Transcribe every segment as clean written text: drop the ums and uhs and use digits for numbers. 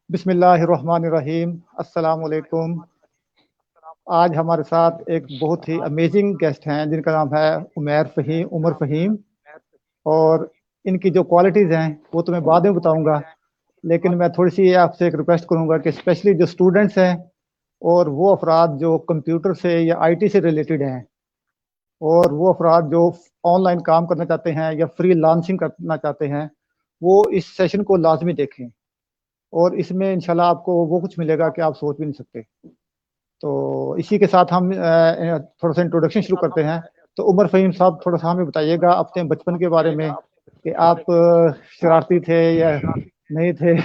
बिस्मिल्लाहिर्रहमानिर्रहीम। अस्सलाम वालेकुम। आज हमारे साथ एक बहुत ही अमेजिंग गेस्ट हैं जिनका नाम है उमर फ़हीम। और इनकी जो क्वालिटीज़ हैं वो तो मैं बाद में बताऊंगा, लेकिन मैं थोड़ी सी आपसे एक रिक्वेस्ट करूंगा कि स्पेशली जो स्टूडेंट्स हैं और वो अफराद जो कंप्यूटर से या आईटी से रिलेटेड हैं और वो अफराद जो ऑनलाइन काम करना चाहते हैं या फ्री लांसिंग करना चाहते हैं, वो इस सेशन को लाजमी देखें। और इसमें इंशाल्लाह आपको वो कुछ मिलेगा कि आप सोच भी नहीं सकते। तो इसी के साथ हम थोड़ा सा इंट्रोडक्शन शुरू करते हैं। तो उमर फ़हीम साहब, थोड़ा सा हमें बताइएगा अपने बचपन के बारे में कि आप शरारती थे या नहीं थे।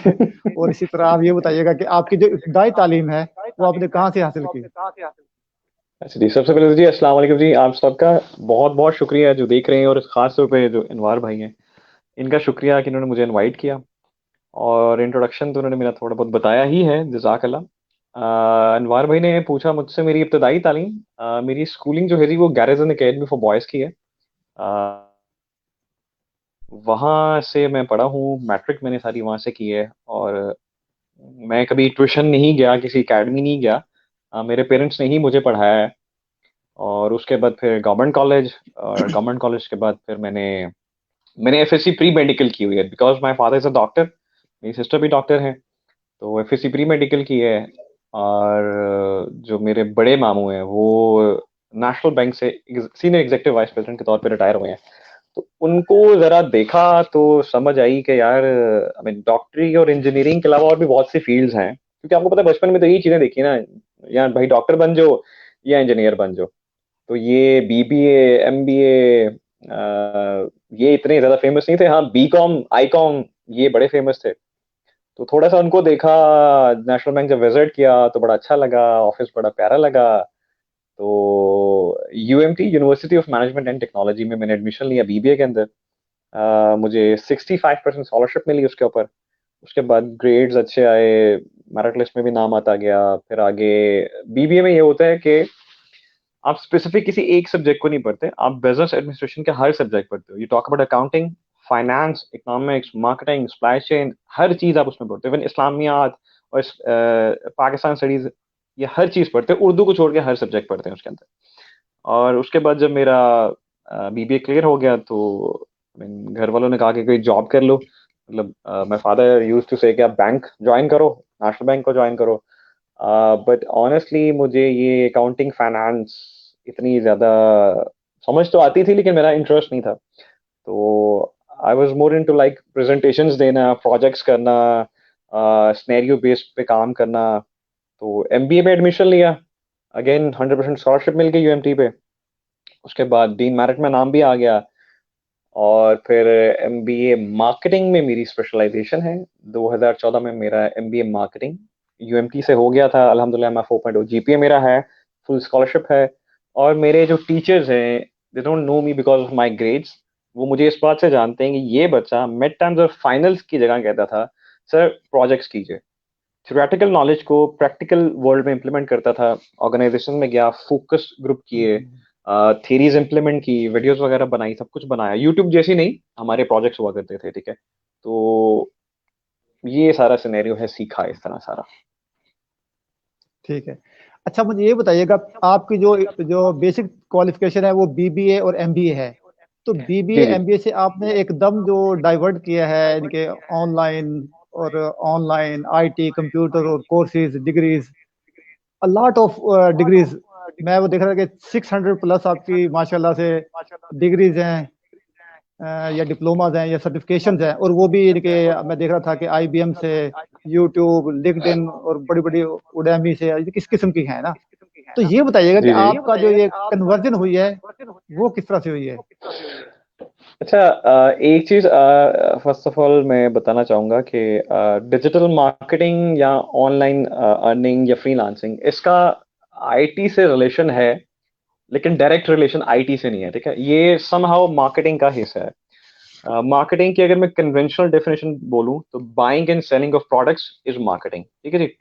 और इसी तरह आप ये बताइएगा कि आपकी जो इब्तदाई तालीम है वो आपने कहाँ से हासिल की। अच्छा जी, सबसे पहले तो जी अस्सलाम वालेकुम जी। आप सबका बहुत बहुत शुक्रिया जो देख रहे हैं, और खास तौर पे जो अनवार भाई हैं, इनका शुक्रिया कि इन्होंने मुझे इनवाइट किया। और इंट्रोडक्शन तो उन्होंने मेरा थोड़ा बहुत बताया ही है, जज़ाकल्लाह। अनवार भाई ने पूछा मुझसे मेरी इब्तदाई तालीम। मेरी स्कूलिंग जो है जी वो गैरिसन एकेडमी फॉर बॉयज़ की है। वहाँ से मैं पढ़ा हूँ, मैट्रिक मैंने सारी वहाँ से की है। और मैं कभी ट्यूशन नहीं गया, किसी एकेडमी नहीं गया। मेरे पेरेंट्स ने ही मुझे पढ़ाया है। और उसके बाद फिर गवर्नमेंट कॉलेज, और गवर्नमेंट कॉलेज के बाद फिर मैंने मैंने एफएससी प्री मेडिकल की हुई है, because my father is a doctor. मेरी सिस्टर भी डॉक्टर हैं, तो एफएससी प्री मेडिकल की है। और जो मेरे बड़े मामू हैं वो नेशनल बैंक से सीनियर एग्जीक्यूटिव वाइस प्रेसिडेंट के तौर पे रिटायर हुए हैं। तो उनको जरा देखा तो समझ आई कि यार, आई मीन डॉक्टरी और इंजीनियरिंग के अलावा और भी बहुत सी फील्ड्स हैं, क्योंकि आपको पता है बचपन में तो यही चीजें देखी ना, या भाई डॉक्टर बन जाओ या इंजीनियर बन जाओ। तो ये बीबीए, एमबीए, ये इतने ज्यादा फेमस नहीं थे। हाँ, बीकॉम, आईकॉम, ये बड़े फेमस थे। तो थोड़ा सा उनको देखा, नेशनल बैंक जब विजिट किया तो बड़ा अच्छा लगा, ऑफिस बड़ा प्यारा लगा। तो UMT, university of management and technology में मैंने एडमिशन लिया बीबीए के अंदर। मुझे 65% स्कॉलरशिप मिली उसके ऊपर। उसके बाद ग्रेड्स अच्छे आए, मेरिट लिस्ट में भी नाम आता गया। फिर आगे बीबीए में ये होता है कि आप स्पेसिफिक किसी एक सब्जेक्ट को नहीं पढ़ते, आप बिजनेस एडमिनिस्ट्रेशन के हर सब्जेक्ट पढ़ते हो। You talk about accounting, finance, economics, marketing, supply chain, हर चीज आप उसमें पढ़ते हो। इवन इस्लामियात और पाकिस्तान स्टडीज, ये हर चीज पढ़ते हो, उर्दू को छोड़ के हर सब्जेक्ट पढ़ते हैं उसके अंदर। और उसके बाद जब मेरा बीबीए क्लियर हो गया तो I mean, घर वालों ने कहा कि कोई जॉब कर लो। मतलब माय फादर यूज्ड टू से कि आप बैंक ज्वाइन करो, नेशनल बैंक को ज्वाइन करो। बट ऑनेस्टली मुझे ये अकाउंटिंग, फाइनेंस इतनी ज़्यादा समझ तो आती थी, लेकिन मेरा इंटरेस्ट नहीं था। तो I was more into like presentations देना, प्रोजेक्ट्स करना, सिनेरियो बेस्ड पे काम करना। तो एमबीए में एडमिशन लिया, अगेन 100% स्कॉलरशिप मिल गई यूएमटी पे। उसके बाद डीन मेरिट में नाम भी आ गया। और फिर एमबीए मार्केटिंग में मेरी स्पेशलाइजेशन है। 2014 में मेरा एमबीए मार्केटिंग यूएमटी से हो गया था, अल्हम्दुलिल्लाह। मैं 4.0 जीपीए मेरा है, फुल स्कॉलरशिप है। और मेरे जो टीचर्स हैं, they don't know me because of my grades. वो मुझे इस बात से जानते हैं कि ये बच्चा मिड टर्म्स और फाइनल्स की जगह कहता था, सर प्रोजेक्ट्स कीजिए। थ्योरेटिकल नॉलेज को प्रैक्टिकल वर्ल्ड में इम्प्लीमेंट करता था। ऑर्गेनाइजेशन में गया, फोकस ग्रुप किए, थीरीज इम्प्लीमेंट की, वीडियोस वगैरह बनाई, सब कुछ बनाया। यूट्यूब जैसी नहीं, हमारे प्रोजेक्ट्स हुआ करते थे, ठीक है। तो ये सारा सिनेरियो है, सीखा इस तरह सारा। ठीक है। अच्छा, मुझे ये बताइएगा, आपकी जो जो बेसिक क्वालिफिकेशन है वो बीबीए और एमबीए है। तो जी बीबीए जी। एमबीए से आपने एकदम जो डाइवर्ट किया है इनके ऑनलाइन और ऑनलाइन आईटी कंप्यूटर और courses degrees, a lot of degrees. मैं वो देख रहा था कि 600 प्लस आपकी माशाल्लाह से डिग्रीज हैं, या डिप्लोमाज हैं या सर्टिफिकेशंस हैं। और वो भी इनके मैं देख रहा था कि आईबीएम से, यूट्यूब, लिंक्डइन और बड़ी बड़ी उडेमी से, ये किस किस्म की है ना। तो ये बताइएगा कि जी जी। आपका जो ये कन्वर्जन हुई है वो किस तरह से हुई है। अच्छा, एक चीज फर्स्ट ऑफ ऑल मैं बताना चाहूंगा कि डिजिटल मार्केटिंग या ऑनलाइन अर्निंग या फ्रीलांसिंग, इसका आईटी से रिलेशन है, लेकिन डायरेक्ट रिलेशन आईटी से नहीं है, ठीक है। ये समहाउ मार्केटिंग का हिस्सा है। मार्केटिंग की अगर मैं कन्वेंशनल डेफिनेशन बोलूं तो buying and selling of products is marketing, ठीक है जी।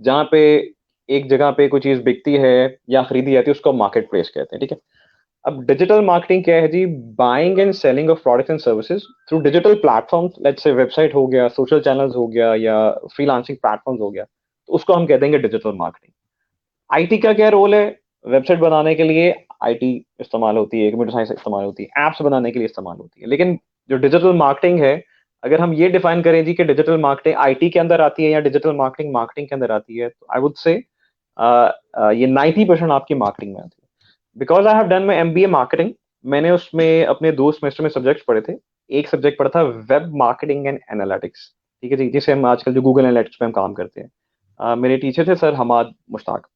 जहाँ पे एक जगह पे कोई चीज बिकती है या खरीदी जाती है, उसको मार्केट प्लेस कहते हैं, ठीक है। अब डिजिटल मार्केटिंग क्या है जी? Buying and selling of products and services through digital platforms, let's say website हो गया, सोशल चैनल्स हो गया, या फ्रीलांसिंग प्लेटफॉर्म्स हो गया, तो उसको हम कह देंगे डिजिटल मार्केटिंग। आईटी का क्या रोल है? वेबसाइट बनाने के लिए आईटी इस्तेमाल होती है, कंप्यूटर साइंस इस्तेमाल होती है, एप्स बनाने के लिए इस्तेमाल होती है। लेकिन जो डिजिटल मार्केटिंग है, अगर हम ये डिफाइन करें जी कि डिजिटल मार्केटिंग आईटी के अंदर आती है या डिजिटल मार्केटिंग मार्केटिंग के अंदर आती है, तो आई वुड से ये 90% आपकी मार्केटिंग में आती है। Because I have done my MBA marketing, मैंने उसमें अपने 2 सेमेस्टर में सब्जेक्ट पढ़े थे। एक सब्जेक्ट पढ़ा था वेब मार्केटिंग एंड एनालिटिक्स, ठीक है जी, जिसे हम आजकल जो गूगल एनालिटिक्स पे हम काम करते हैं। मेरे टीचर थे सर हमाद मुश्ताक।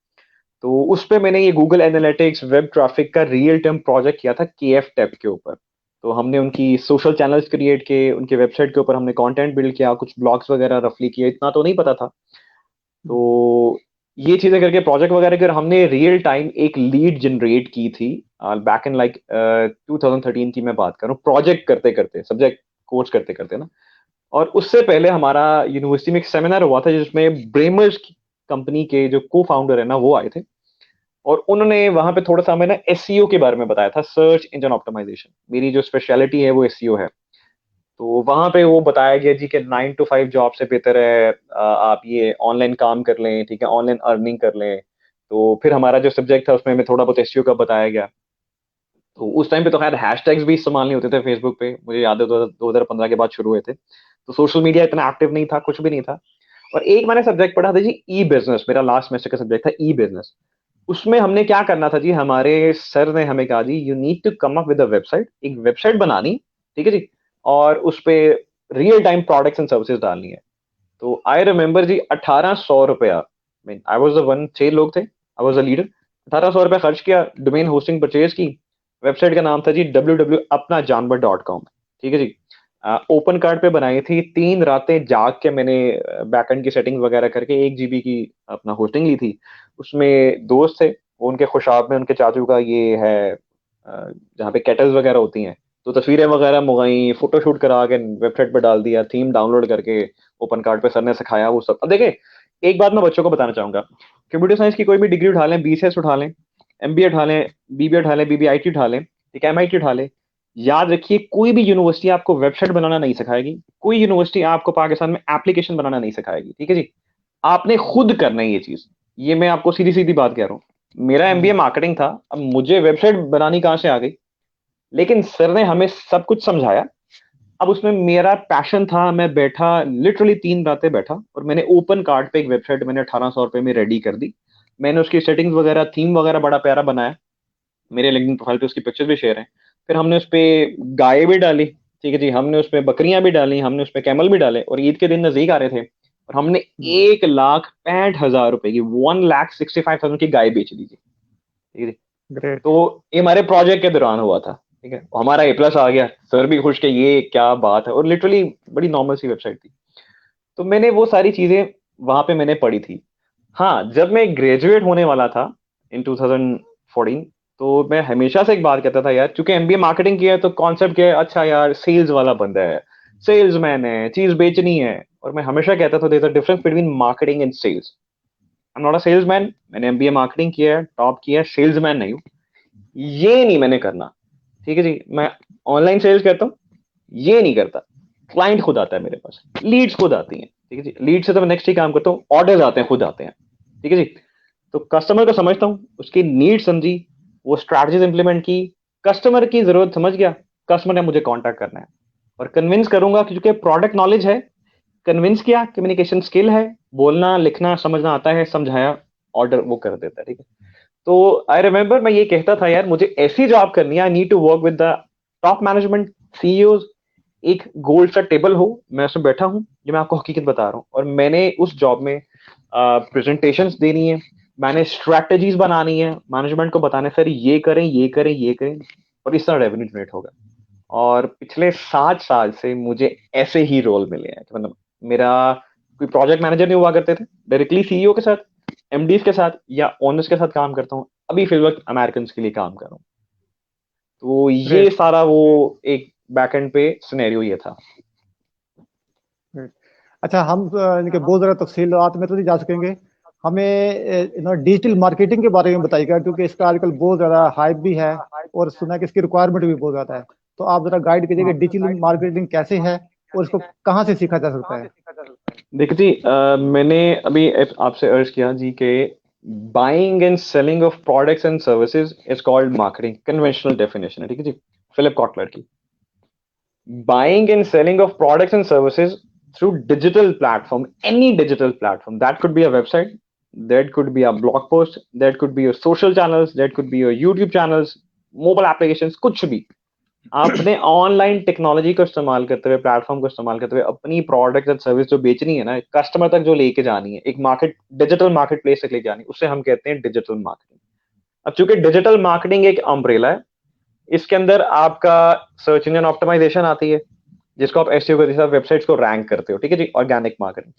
तो उस पे मैंने ये गूगल एनालिटिक्स वेब ट्रैफिक का रियल टाइम प्रोजेक्ट किया था केएफ टैब के ऊपर। तो हमने उनकी सोशल चैनल्स क्रिएट किए, उनके वेबसाइट के ऊपर हमने कंटेंट बिल्ड किया, कुछ ब्लॉग्स वगैरह रफली किए, इतना तो नहीं पता था। तो ये चीजें करके प्रोजेक्ट वगैरह कर हमने रियल टाइम एक लीड जनरेट की थी। बैक इन लाइक 2013 की मैं बात करूं, प्रोजेक्ट करते करते, सब्जेक्ट कोर्स करते करते ना। और उससे पहले हमारा यूनिवर्सिटी में एक सेमिनार हुआ था जिसमें ब्रेमर्स कंपनी के जो को फाउंडर है ना, वो आए थे। और उन्होंने वहां पे थोड़ा सा हमें ना एसईओ के बारे में बताया था, सर्च इंजन ऑप्टिमाइजेशन। मेरी जो स्पेशलिटी है वो एसईओ है। तो वहां पे वो बताया गया जी कि 9 to 5 जॉब से बेहतर है आप ये ऑनलाइन काम कर लें, ठीक है, ऑनलाइन अर्निंग कर लें। तो फिर हमारा जो सब्जेक्ट था उसमें हमें थोड़ा बहुत एसईओ का बताया गया। तो उस टाइम पे तो खैर हैशटैग्स भी इस्तेमाल नहीं होते थे फेसबुक पे, मुझे याद है 2015 के बाद शुरू हुए थे। तो सोशल मीडिया इतना एक्टिव नहीं था, कुछ भी नहीं था। और एक मैंने सब्जेक्ट पढ़ा था जी ई बिजनेस, मेरा लास्ट सेमेस्टर का सब्जेक्ट था ई बिजनेस। उसमें हमने क्या करना था जी, हमारे सर ने हमें कहा जी you need to come up with a website, एक वेबसाइट बनानी, ठीक है जी, और उस पे real time products and services डालनी है। तो आई रिमेम्बर जी 1800 रुपया, mean I was the one, 6 लोग थे, आई वॉज अ लीडर। 1800 रुपया खर्च किया, डोमेन होस्टिंग परचेज की। वेबसाइट का नाम था जी www.apnajanvar.com, ठीक है जी। ओपन कार्ड पे बनाई थी, 3 रातें जाग के मैंने बैकएंड की सेटिंग वगैरह करके 1 GB की अपना होस्टिंग ली थी। उसमें दोस्त थे, वो उनके खुशाब में उनके चाचू का ये है जहाँ पे कैटल्स वगैरह होती हैं। तो तस्वीरें वगैरह मंगाई, फोटोशूट करा के वेबसाइट पे डाल दिया, थीम डाउनलोड करके ओपन कार्ड पे सर ने सिखाया वो सब। अब देखें, एक बात मैं बच्चों को बताना चाहूंगा, कंप्यूटर साइंस की कोई भी डिग्री उठा लें, बीसीएस उठा लें, एमबीए उठा लें, बीबीए उठा लें, बीबीआईटी उठा लें, एक एमआईटी उठा लें, याद रखिए कोई भी यूनिवर्सिटी आपको वेबसाइट बनाना नहीं सिखाएगी, कोई यूनिवर्सिटी आपको पाकिस्तान में एप्लीकेशन बनाना नहीं सिखाएगी, ठीक है जी। आपने खुद करना है ये चीज। ये मैं आपको सीधी सीधी बात कह रहा हूँ। मेरा एमबीए मार्केटिंग था, अब मुझे वेबसाइट बनानी कहाँ से आ गई? लेकिन सर ने हमें सब कुछ समझाया। अब उसमें मेरा पैशन था, मैं बैठा लिटरली 3 रातें बैठा और मैंने ओपन कार्ड पे एक वेबसाइट मैंने 1800 रुपये में रेडी कर दी। मैंने उसकी सेटिंग्स वगैरह, थीम वगैरह बड़ा प्यारा बनाया। मेरे लिंक्डइन प्रोफाइल पे उसकी पिक्चर्स भी शेयर हैं। फिर हमने उस पे गाय भी डाली, ठीक है जी, हमने उस पे बकरियां भी डाली, हमने उस पे कैमल भी डाले, और ईद के दिन नजदीक आ रहे थे और हमने 1,65,000 रुपए की, 1,65,000 की गाय बेच दी थी, ठीक है जी। ग्रेट। तो ये हमारे प्रोजेक्ट के दौरान हुआ था, ठीक है, हमारा ए प्लस आ गया, सर भी खुश के ये क्या बात है, और लिटरली बड़ी नॉर्मल सी वेबसाइट थी। तो मैंने वो सारी चीजें वहां पे मैंने पढ़ी थी। हाँ, जब मैं ग्रेजुएट होने वाला था इन 2014, तो मैं हमेशा से एक बात कहता था यार, क्योंकि एमबीए मार्केटिंग किया है तो कॉन्सेप्ट क्या है, अच्छा यार सेल्स वाला बंदा है, सेल्समैन है, चीज बेचनी है। और मैं हमेशा कहता था there is a difference between marketing and sales. I am not a salesman, मैंने एमबीए मार्केटिंग किया है, टॉप किया है, सेल्समैन नहीं हूँ। ये नहीं मैंने करना, ठीक है जी। मैं ऑनलाइन सेल्स करता हूँ, ये नहीं करता। क्लाइंट खुद आता है मेरे पास, लीड्स खुद आती हैं, ठीक है जी, लीड से तो मैं नेक्स्ट ही काम करता हूँ, ऑर्डर्स आते हैं, खुद आते हैं, ठीक है जी। तो कस्टमर को समझता हूँ, उसकी नीड समझी, वो स्ट्रैटेजीज इंप्लीमेंट की, कस्टमर की जरूरत समझ गया, कस्टमर ने मुझे कांटेक्ट करना है, और कन्विंस करूंगा क्योंकि प्रोडक्ट नॉलेज है, कन्विंस किया, कम्युनिकेशन स्किल है, बोलना लिखना समझना आता है, समझाया, ऑर्डर वो कर देता है, ठीक है। तो आई रिमेम्बर मैं ये कहता था यार मुझे ऐसी जॉब करनी है, I need to work with the top management, CEO, एक गोल्ड सा टेबल हो, मैं उसमें बैठा हूँ, ये मैं आपको हकीकत बता रहा हूँ। और मैंने उस जॉब में प्रेजेंटेशंस देनी है, मैंने स्ट्रैटेजीज बनानी है, मैनेजमेंट को बताना है सर ये करें, ये करें, ये करें, और इस तरह रेवेन्यू जनरेट होगा। और पिछले 7 साल से मुझे ऐसे ही रोल मिले हैं, मतलब मेरा कोई प्रोजेक्ट मैनेजर नहीं हुआ करते थे, डायरेक्टली सीईओ के साथ, एमडीज के साथ या ओनर्स के साथ काम करता हूँ, अभी फिलहाल अमेरिकन के लिए काम कर रहा हूँ। तो ये ग्रेट। सारा वो एक बैकएंड पे सिनेरियो ये था। ग्रेट। अच्छा, हम इनके बहुत ज़्यादा तफसीलात में तो नहीं जा सकेंगे। हमें डिजिटल मार्केटिंग के बारे में बताइएगा, क्योंकि इसका आजकल बहुत ज़्यादा हाइप भी है और सुना है कि इसकी रिक्वायरमेंट भी बहुत ज़्यादा है। तो आप ज़रा गाइड कीजिएगा डिजिटल मार्केटिंग कैसे है और इसको कहाँ से सीखा जा सकता है। देखिए जी, मैंने अभी आपसे अर्ज किया जी कि buying and selling of products and services is called marketing, conventional definition है, ठीक है जी, फिलिप कॉटलर की। Buying and selling of products and services through digital platform, any digital platform. That could be a website, that could be a blog post, that could be your social channels, that could be your YouTube channels, mobile applications, कुछ भी। आपने online technology को इस्तेमाल करते हुए, platform को इस्तेमाल करते हुए अपनी प्रोडक्ट एंड सर्विस जो बेचनी है ना, कस्टमर तक जो लेके जानी है, एक मार्केट, डिजिटल मार्केट प्लेस तक लेके जानी है, उसे हम कहते हैं डिजिटल मार्केटिंग। अब चूंकि डिजिटल मार्केटिंग एक अम्ब्रेला है, इसके अंदर आपका सर्च इंजन ऑप्टिमाइजेशन आती है, जिसको आप एसईओ के साथ वेबसाइट्स को रैंक करते हो, ठीक है जी, ऑर्गेनिक मार्केटिंग।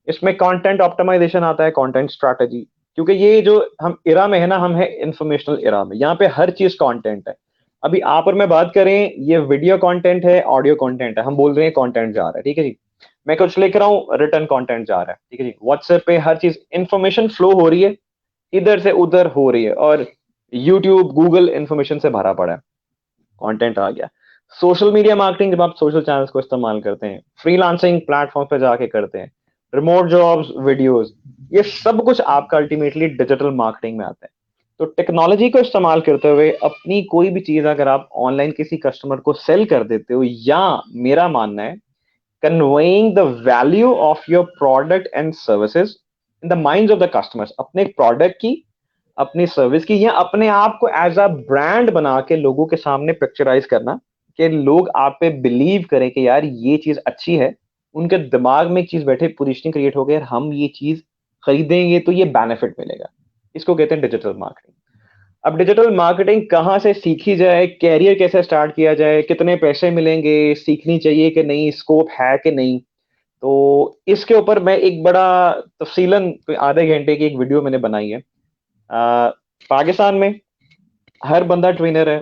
इसमें कंटेंट ऑप्टिमाइजेशन आता है, कंटेंट स्ट्रैटेजी, क्योंकि ये जो हम इरा में है ना, हम है इंफॉर्मेशनल इरा में, यहाँ पे हर चीज कंटेंट है। अभी आप और मैं बात करें, ये वीडियो कंटेंट है, ऑडियो कंटेंट है, हम बोल रहे हैं कंटेंट जा रहा है, ठीक है जी। मैं कुछ लिख रहा हूँ, रिटर्न कंटेंट जा रहा है, ठीक है जी। व्हाट्सएप पे हर चीज इंफॉर्मेशन फ्लो हो रही है, इधर से उधर हो रही है, और यूट्यूब गूगल इंफॉर्मेशन से भरा पड़ा है, कंटेंट आ गया। सोशल मीडिया मार्केटिंग, जब आप सोशल चैनल्स को इस्तेमाल करते हैं, फ्रीलांसिंग प्लेटफॉर्म पे जाके करते हैं, रिमोट जॉब्स, वीडियोस, ये सब कुछ आपका अल्टीमेटली डिजिटल मार्केटिंग में आता है। तो टेक्नोलॉजी को इस्तेमाल करते हुए अपनी कोई भी चीज अगर आप ऑनलाइन किसी कस्टमर को सेल कर देते हो, या मेरा मानना है conveying the value of your product and services in the minds of the customers, अपने प्रोडक्ट की, अपनी सर्विस की, या अपने आप को एज अ ब्रांड बना के लोगों के सामने पिक्चराइज करना, कि लोग आप पे बिलीव करें कि यार ये चीज अच्छी है, उनके दिमाग में एक चीज बैठे, पोजीशनिंग क्रिएट हो गई, यार हम ये चीज खरीदेंगे तो ये बेनिफिट मिलेगा। इसको कहते हैं डिजिटल मार्केटिंग। अब डिजिटल मार्केटिंग कहाँ से सीखी जाए, कैरियर कैसे स्टार्ट किया जाए, कितने पैसे मिलेंगे, सीखनी चाहिए कि नहीं, स्कोप है कि नहीं, तो इसके ऊपर मैं एक बड़ा तफसीलन कोई आधे घंटे की एक वीडियो मैंने बनाई है। पाकिस्तान में हर बंदा ट्रेनर है,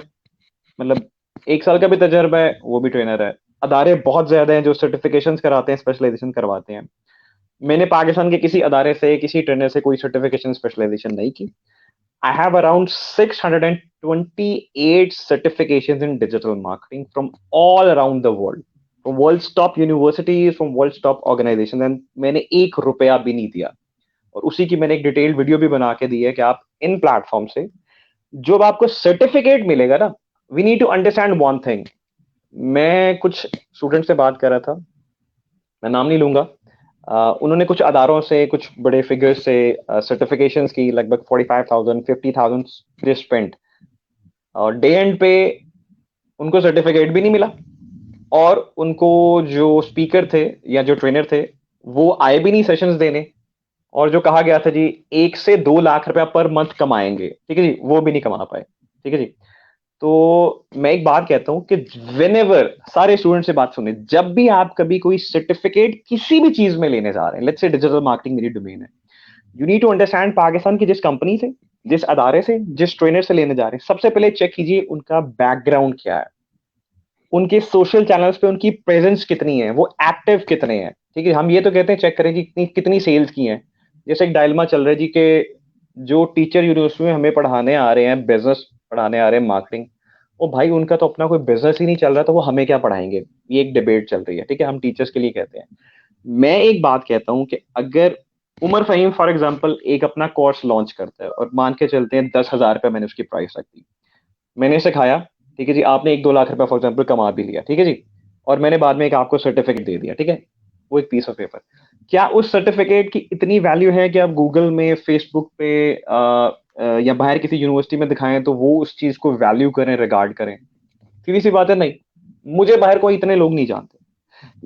मतलब 1 साल का भी तजर्बा है वो भी ट्रेनर है। अदारे बहुत ज्यादा हैं जो सर्टिफिकेशंस कराते हैं, स्पेशलाइजेशन करवाते हैं। मैंने पाकिस्तान के किसी अदारे से, किसी ट्रेनर से कोई सर्टिफिकेशन स्पेशलाइजेशन नहीं की। I have around 628 certifications in digital marketing from all around the world, from world's top universities, from world's top organizations, and मैंने 1 रुपया भी नहीं दिया। और उसी की मैंने एक डिटेल्ड वीडियो भी बना के दी है कि आप इन प्लेटफॉर्म से जो आपको सर्टिफिकेट मिलेगा ना, we need to understand one thing. मैं कुछ स्टूडेंट से बात कर रहा था, मैं नाम नहीं लूंगा। उन्होंने कुछ अदारों से, कुछ बड़े फिगर्स से सर्टिफिकेशंस की, लगभग 45,000 50,000 स्पेंट, और डे एंड पे उनको सर्टिफिकेट भी नहीं मिला, और उनको जो स्पीकर थे या जो ट्रेनर थे वो आए भी नहीं सेशंस देने, और जो कहा गया था जी 1 से 2 लाख रुपया पर मंथ कमाएंगे, ठीक है जी, वो भी नहीं कमा पाए, ठीक है जी। तो मैं एक बात कहता हूं कि वेनेवर, सारे स्टूडेंट से बात सुने, जब भी आप कभी कोई सर्टिफिकेट किसी भी चीज में लेने जा रहे हैं, लेट्स से डिजिटल मार्केटिंग मेरी डोमेन है, you need to understand Pakistan की जिस कंपनी से, जिस अदारे से, जिस ट्रेनर से लेने जा रहे हैं, सबसे पहले चेक कीजिए उनका बैकग्राउंड क्या है, उनके सोशल चैनल्स पे उनकी प्रेजेंस कितनी है, वो एक्टिव कितने हैं, ठीक है। हम ये तो कहते हैं चेक करें कि कितनी कितनी सेल्स की हैं। जैसे एक डायलमा चल रहा है जी के जो टीचर यूनिवर्सिटी में हमें पढ़ाने आ रहे हैं, बिजनेस पढ़ाने आ रहे हैं, मार्केटिंग, ओ भाई उनका तो अपना कोई बिजनेस ही नहीं चल रहा, तो वो हमें क्या पढ़ाएंगे, ये एक डिबेट चल रही है, ठीक है, हम टीचर्स के लिए कहते हैं। मैं एक बात कहता हूं कि अगर उमर फहीम फॉर एग्जाम्पल एक अपना कोर्स लॉन्च करता है, और मान के चलते हैं 10,000 रुपये मैंने उसकी प्राइस रख दी, मैंने सिखाया, ठीक है जी, आपने 1-2 लाख रुपया फॉर एग्जाम्पल कमा भी लिया, ठीक है जी, और मैंने बाद में एक आपको सर्टिफिकेट दे दिया, ठीक है, वो एक पीस ऑफ पेपर, क्या उस सर्टिफिकेट की इतनी वैल्यू है कि आप गूगल में, फेसबुक पे या बाहर किसी यूनिवर्सिटी में दिखाएं तो वो उस चीज को वैल्यू करें, रिगार्ड करें? सीधी सी बात है, नहीं। मुझे बाहर कोई इतने लोग नहीं जानते।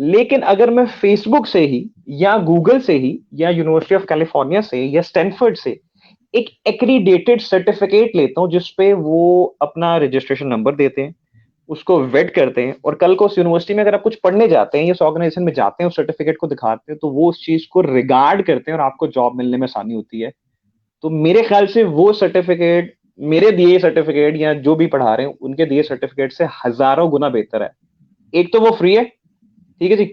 लेकिन अगर मैं फेसबुक से ही, या गूगल से ही, या यूनिवर्सिटी ऑफ कैलिफोर्निया से, या स्टैनफोर्ड से एक एक्रीडेटेड सर्टिफिकेट लेता हूं, जिसपे वो अपना रजिस्ट्रेशन नंबर देते हैं, उसको वेट करते हैं, और कल को उस यूनिवर्सिटी में अगर आप कुछ पढ़ने जाते हैं या उस ऑर्गेनाइजेशन में जाते हैं, उस सर्टिफिकेट को दिखाते हैं, तो वो उस चीज को रिगार्ड करते हैं और आपको जॉब मिलने में आसानी होती है। तो मेरे ख्याल से वो सर्टिफिकेट, मेरे दिए सर्टिफिकेट या जो भी पढ़ा रहे हैं उनके दिए सर्टिफिकेट से हजारों गुना बेहतर है। एक तो वो फ्री है, ठीक है जी,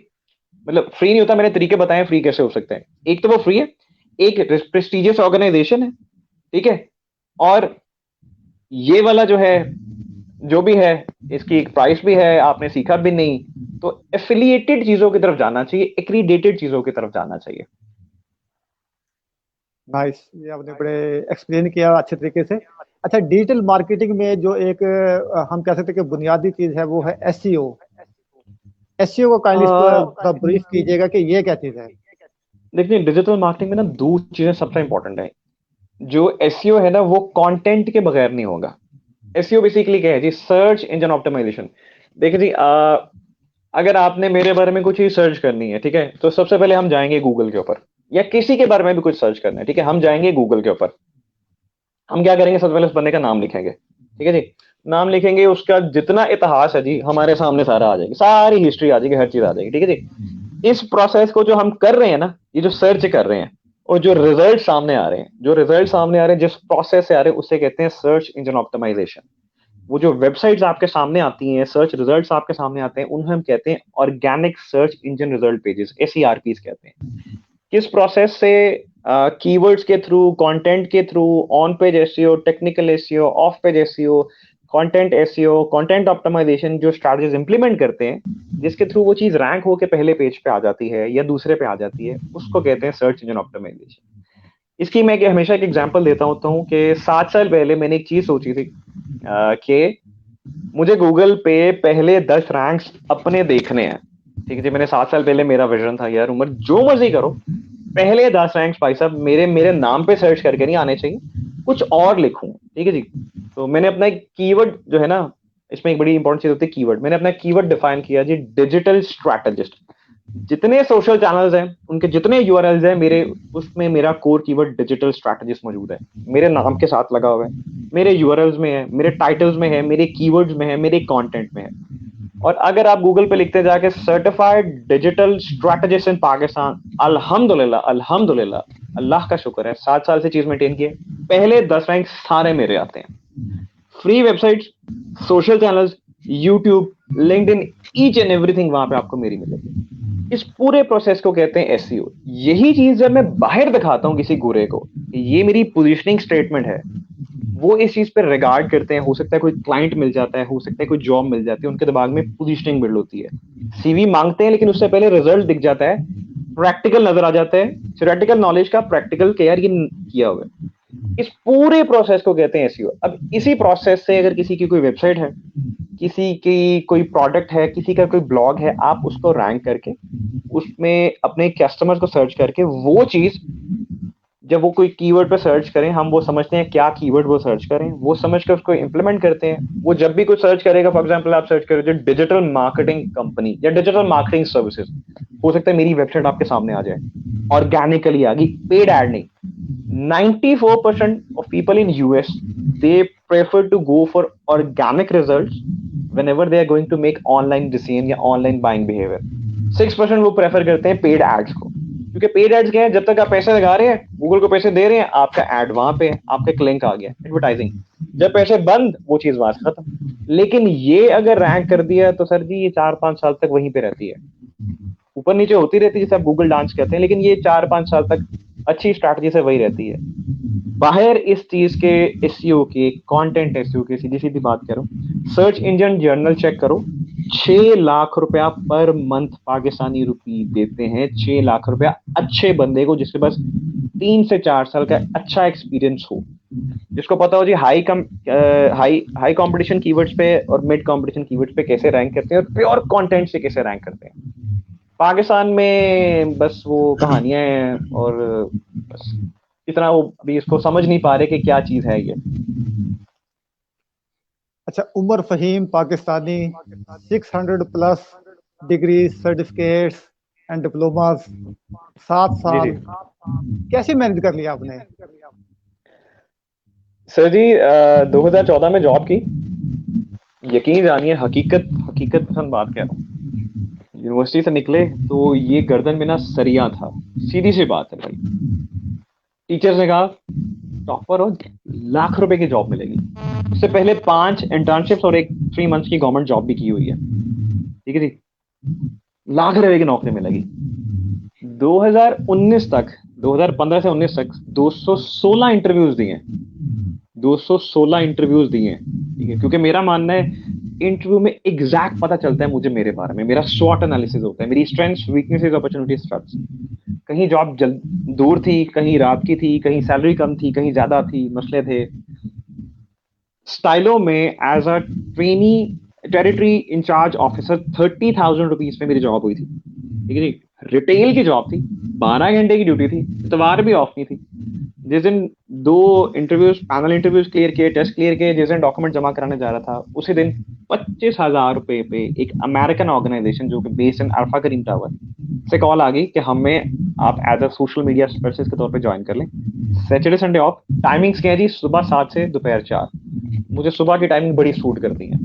मतलब फ्री नहीं होता, मैंने तरीके बताए फ्री कैसे हो सकते हैं। एक तो वो फ्री है, एक प्रेस्टिजियस ऑर्गेनाइजेशन है, ठीक है, और ये वाला जो है, जो भी है, इसकी एक प्राइस भी है, आपने सीखा भी नहीं, तो एफिलिएटेड चीजों की तरफ जाना चाहिए, एक्रीडेटेड चीजों की तरफ जाना चाहिए। नाइस, ये आपने बड़े एक्सप्लेन किया अच्छे तरीके से। अच्छा, डिजिटल मार्केटिंग में जो एक हम कह सकते हैं कि बुनियादी चीज है वो है एसईओ। एसईओ को काइंडली थोड़ा ब्रीफ कीजिएगा कि ये क्या चीज है। देखिए, डिजिटल मार्केटिंग में ना दो चीजें सबसे इंपॉर्टेंट है। जो एसईओ है ना, वो कंटेंट के बगैर नहीं होगा। एसईओ बेसिकली क्या है जी? Search engine optimisation. देखिए जी, अगर आपने मेरे बारे में कुछ ही सर्च करनी है, ठीक है, तो सबसे पहले हम जाएंगे गूगल के ऊपर, या किसी के बारे में भी कुछ सर्च करना है, ठीक है, हम जाएंगे गूगल के ऊपर। हम क्या करेंगे? सबसे पहले उस बंदे का नाम लिखेंगे, ठीक है जी। नाम लिखेंगे, उसका जितना इतिहास है जी हमारे सामने सारा आ जाएगी, सारी हिस्ट्री आ जाएगी, हर चीज आ जाएगी, ठीक है जी। इस प्रोसेस को जो हम कर रहे हैं ना, ये जो सर्च कर रहे हैं, और जो रिजल्ट सामने आ रहे हैं, जिस प्रोसेस से आ रहे हैं, उसे कहते हैं सर्च इंजन ऑप्टिमाइजेशन। वो जो वेबसाइट्स आपके सामने आती हैं, सर्च रिजल्ट्स आपके सामने आते हैं, उन्हें हम कहते हैं organic search engine result pages, SERPs कहते हैं। किस प्रोसेस से? कीवर्ड्स के थ्रू, कंटेंट के through, on page SEO, technical SEO, off page SEO, content SEO, content optimization, जो स्ट्रैटेजीज इंप्लीमेंट करते हैं, जिसके थ्रू वो चीज रैंक होकर पहले पेज पे आ जाती है या दूसरे पे आ जाती है, उसको कहते हैं सर्च इंजन ऑप्टिमाइजेशन। इसकी मैं हमेशा एक एग्जांपल देता होता हूँ कि 7 साल पहले मैंने एक चीज सोची थी, कि मुझे गूगल पे पहले 10 रैंक्स अपने देखने हैं। ठीक है जी, मैंने 7 साल पहले मेरा विजन था, यार उमर जो मर्जी करो, पहले 10 रैंक्स भाई साहब मेरे मेरे नाम पे सर्च करके नहीं आने चाहिए, कुछ और लिखूं, ठीक है जी। तो मैंने अपना एक कीवर्ड जो है ना, इसमें एक बड़ी इंपॉर्टेंट चीज होती है कीवर्ड। मैंने अपना कीवर्ड डिफाइन किया जी, डिजिटल स्ट्रैटेजिस्ट। जितने सोशल चैनल्स हैं, उनके जितने यूआरएल्स हैं, मेरे उसमें मेरा कोर कीवर्ड डिजिटल स्ट्रैटेजिस्ट मौजूद है, मेरे नाम के साथ लगा हुआ है, मेरे यूआरएल्स में है, मेरे टाइटल्स में है, मेरे कीवर्ड्स में है, मेरे कंटेंट में है। और अगर आप गूगल पे लिखते जाके सर्टिफाइड डिजिटल स्ट्रैटेजिस्ट इन पाकिस्तान, अल्हम्दुलिल्लाह अल्हम्दुलिल्लाह, अल्लाह का शुक्र है, 7 साल से चीज मेंटेन की है, पहले 10 रैंक सारे मेरे आते हैं। Free websites, social channels, YouTube, LinkedIn, each and everything वहां पे आपको मेरी मिलेगी। इस पूरे प्रोसेस को कहते हैं एसईओ। यही चीज जब मैं बाहर दिखाता हूं किसी गोरे को, ये मेरी पोजीशनिंग स्टेटमेंट है, वो इस चीज पे रिगार्ड करते हैं। हो सकता है कोई क्लाइंट मिल जाता है, हो सकता है कोई जॉब मिल जाती है, उनके दिमाग में पोजीशनिंग बिल्ड होती है। सीवी मांगते हैं, लेकिन उससे पहले रिजल्ट दिख जाता है, प्रैक्टिकल नजर आ जाता है, थ्योरेटिकल नॉलेज का प्रैक्टिकल केयर ये किया हुआ है। इस पूरे प्रोसेस को कहते हैं एसईओ। अब इसी प्रोसेस से अगर किसी की कोई वेबसाइट है, किसी की कोई प्रोडक्ट है, किसी का कोई ब्लॉग है, आप उसको रैंक करके, उसमें अपने कस्टमर्स को सर्च करके, वो चीज जब वो कोई कीवर्ड पे सर्च करें, हम वो समझते हैं क्या कीवर्ड वो सर्च करें, वो समझ कर उसको इंप्लीमेंट करते हैं। वो जब भी कुछ सर्च करेगा, फॉर एग्जांपल आप सर्च करें डिजिटल मार्केटिंग कंपनी या डिजिटल मार्केटिंग सर्विसेज, हो सकता है मेरी वेबसाइट आपके सामने आ जाए, ऑर्गेनिकली आ गई, पेड एड नहीं। 94% of people in US, they prefer to go for organic results whenever they are going to make online decision या online buying behavior। 6% वो प्रेफर करते हैं पेड एड्स को, क्योंकि पेड एड्स क्या है, जब तक आप पैसे लगा रहे हैं, गूगल को पैसे दे रहे हैं, आपका एड वहां पे है, आपका एक लिंक आ गया, एडवर्टाइजिंग। जब पैसे बंद, वो चीज वहां से खत्म। लेकिन ये अगर रैंक कर दिया तो सर जी, ये 4-5 साल तक वहीं पे रहती है, ऊपर नीचे होती रहती है, जैसे आप गूगल डांस कहते हैं, लेकिन ये 4-5 साल तक अच्छी स्ट्रैटेजी से वही रहती है। बाहर इस चीज के एसईओ के, कंटेंट एसईओ के, सीधी सीधी बात करो, सर्च इंजन जर्नल चेक करो, 6 लाख रुपया पर मंथ पाकिस्तानी रुपी देते हैं। 6 लाख रुपया अच्छे बंदे को, जिसके पास 3 से 4 साल का अच्छा एक्सपीरियंस हो, जिसको पता हो जी हाई कंपटीशन कीवर्ड्स पे और मिड कंपटीशन कीवर्ड्स पे कैसे रैंक करते हैं, और प्योर कंटेंट से कैसे रैंक करते हैं। पाकिस्तान में बस वो कहानियां हैं, और बस इतना वो अभी इसको समझ नहीं पा रहे कि क्या चीज है ये। अच्छा, Umar Fahim Pakistani, 600 plus degree, certificates and diplomas, 7 जी जी साल कैसे मैनेज कर लिया आपने। सर जी, 2014 में जॉब की। यकीन जानिए, हकीकत हकीकत पसंद बात कह रहा हूँ, यूनिवर्सिटी से निकले तो ये गर्दन में ना सरिया था, सीधी सी बात है भाई। टीचर्स ने कहा टॉपर हो, लाख रुपए की जॉब मिलेगी। उससे पहले 5 इंटर्नशिप्स और एक 3 मंथ्स की गवर्नमेंट जॉब भी की हुई है, ठीक है जी। लाख रुपए की नौकरी मिलेगी। 2019 तक 2015 से 19 तक 216 इंटरव्यूज दिए हैं, 216 इंटरव्यूज दिए हैं, ठीक है, क्योंकि मेरा मानना है इंटरव्यू में एग्जैक्ट पता चलता है मुझे मेरे बारे में, मेरा स्वॉट एनालिसिस होता है, मेरी स्ट्रेंथ्स, वीकनेसेस, अपॉर्चुनिटीज, थ्रेट्स। कहीं जॉब दूर थी, कहीं रात की थी, कहीं सैलरी कम थी, कहीं ज्यादा थी, मसले थे। स्टाइलो में as a trainee territory incharge officer 30,000 rupees में मेरी जॉब हुई थी, ठीक है जी। रिटेल की जॉब थी, 12 घंटे की ड्यूटी थी, इतवार भी ऑफ नहीं थी। जिस दिन 2 इंटरव्यूज, पैनल इंटरव्यूज क्लियर किए, टेस्ट क्लियर किए, जिस दिन डॉक्यूमेंट जमा कराने जा रहा था, उसी दिन 25,000 रुपए पे एक अमेरिकन ऑर्गेनाइजेशन जो कि based in Arfa Karim tower से कॉल आ गई कि हमें आप as a social media specialist के तौर पे ज्वाइन कर लें। सैटरडे संडे ऑफ, टाइमिंग्स क्या है जी, सुबह 7 से दोपहर 4। मुझे सुबह की टाइमिंग बड़ी सूट करती है,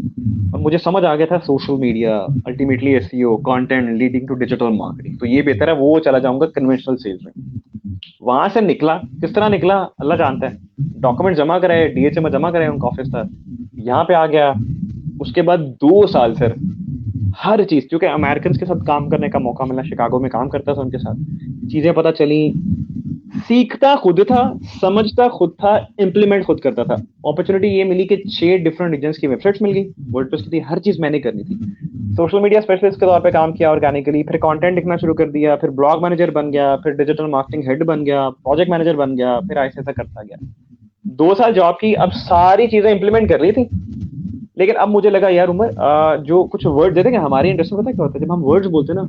और मुझे समझ आ गया था social media ultimately SEO, content leading to digital marketing, तो ये बेहतर है वो चला जाऊंगा कन्वेंशनल सेल्स में। वहां से निकला, किस तरह निकला अल्लाह जानता है। डॉक्यूमेंट जमा कराए, डीएचए में जमा कराए, उनका ऑफिस था, यहाँ पे आ गया। उसके बाद 2 साल सर हर चीज, क्योंकि अमेरिकन के साथ काम करने का मौका मिला, शिकागो में काम करता था उनके साथ, चीजें पता चली, सीखता खुद था, समझता खुद था, इंप्लीमेंट खुद करता था। अपॉर्चुनिटी ये मिली कि 6 डिफरेंट रीजन्स की वेबसाइट्स मिल गई, वर्डप्रेस की थी, हर चीज मैंने करनी थी। सोशल मीडिया स्पेशलिस्ट के तौर पे काम किया ऑर्गेनिकली, फिर कंटेंट लिखना शुरू कर दिया, फिर ब्लॉग मैनेजर बन गया, फिर डिजिटल मार्केटिंग हेड बन गया, प्रोजेक्ट मैनेजर बन गया, फिर ऐसे ऐसा करता गया। 2 साल जॉब की, अब सारी चीजें इंप्लीमेंट कर रही थी। लेकिन अब मुझे लगा यार उमर, जो कुछ वर्ड देते हैं हमारी इंडस्ट्री में, पता क्या होता है, जब हम वर्ड्स बोलते हैं ना,